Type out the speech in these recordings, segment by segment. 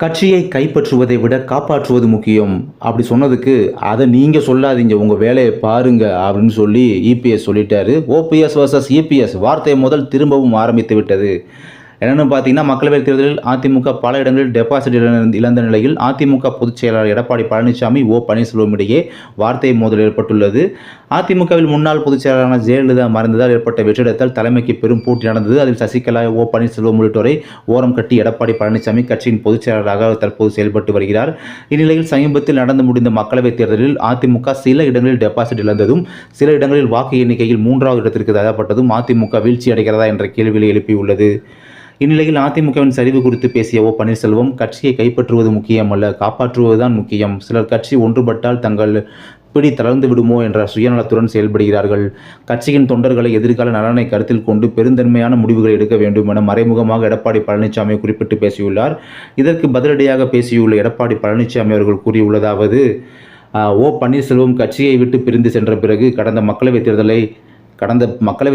கட்சியை கைப்பற்றுவதை விட காப்பாற்றுவது முக்கியம் அப்படி சொன்னதுக்கு, அதை நீங்க சொல்லாதீங்க, உங்க வேலையை பாருங்க அப்படின்னு சொல்லி இபிஎஸ் சொல்லிட்டாரு. ஓபிஎஸ் வர்சஸ் இபிஎஸ் வார்த்தை முதல் திரும்பவும் ஆரம்பித்து விட்டது. என்னென்னு பார்த்தீங்கன்னா, மக்களவைத் தேர்தலில் அதிமுக பல இடங்களில் டெபாசிட் இழந்த நிலையில் அதிமுக பொதுச் செயலாளர் எடப்பாடி பழனிசாமி, பன்னீர்செல்வம் இடையே வார்த்தை மோதல் ஏற்பட்டுள்ளது. அதிமுகவில் முன்னாள் பொதுச் செயலாளரான ஜெயலலிதா மறைந்ததால் ஏற்பட்ட வெற்றிடத்தால் தலைமைக்கு பெரும் போட்டி நடந்தது. அதில் சசிகலா, பன்னீர்செல்வம் உள்ளிட்டோரை ஓரம் கட்டி எடப்பாடி பழனிசாமி கட்சியின் பொதுச் செயலாளராக தற்போது செயல்பட்டு வருகிறார். இந்நிலையில் சமீபத்தில் நடந்து முடிந்த மக்களவைத் தேர்தலில் அதிமுக சில இடங்களில் டெபாசிட் இழந்ததும், சில இடங்களில் வாக்கு எண்ணிக்கையில் 3வது இடத்திற்கு தள்ளப்பட்டதும் அதிமுக வீழ்ச்சி அடைகிறதா என்ற கேள்வியை எழுப்பியுள்ளது. இந்நிலையில் அதிமுகவின் சரிவு குறித்து பேசிய பன்னீர்செல்வம், கட்சியை கைப்பற்றுவது முக்கியமல்ல, காப்பாற்றுவதுதான் முக்கியம். சிலர் கட்சி ஒன்றுபட்டால் தங்கள் பிடி தளர்ந்து விடுமோ என்ற சுயநலத்துடன் செயல்படுகிறார்கள். கட்சியின் தொண்டர்களை எதிர்கால நலனை கருத்தில் கொண்டு பெருந்தன்மையான முடிவுகளை எடுக்க வேண்டும் என மறைமுகமாக எடப்பாடி பழனிசாமி குறிப்பிட்டு பேசியுள்ளார். இதற்கு பதிலடியாக பேசியுள்ள எடப்பாடி பழனிசாமி அவர்கள் கூறியுள்ளதாவது: பன்னீர்செல்வம் கட்சியை விட்டு பிரிந்து சென்ற பிறகு கடந்த மக்களவைத்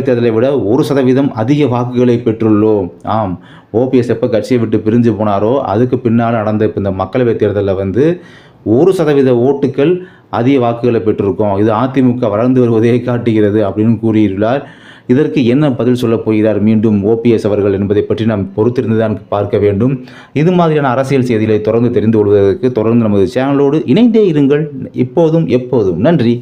தேர்தலை விட 1% அதிக வாக்குகளை பெற்றுள்ளோம். ஆம், ஓபிஎஸ் எப்போ கட்சியை விட்டு பிரிஞ்சு போனாரோ அதுக்கு பின்னால் நடந்த இந்த மக்களவைத் தேர்தலில் 1% ஓட்டுக்கள் அதிக வாக்குகளை பெற்றிருக்கோம். இது அதிமுக வளர்ந்து வருவதை காட்டுகிறது அப்படின்னு கூறியுள்ளார். இதற்கு என்ன பதில் சொல்லப் போகிறார் மீண்டும் ஓபிஎஸ் அவர்கள் என்பதை பற்றி நாம் பொறுத்திருந்து தான் பார்க்க வேண்டும். இது மாதிரியான அரசியல் செய்திகளை தொடர்ந்து தெரிந்து கொள்வதற்கு தொடர்ந்து நமது சேனலோடு இணைந்தே இருங்கள். இப்போதும் எப்போதும் நன்றி.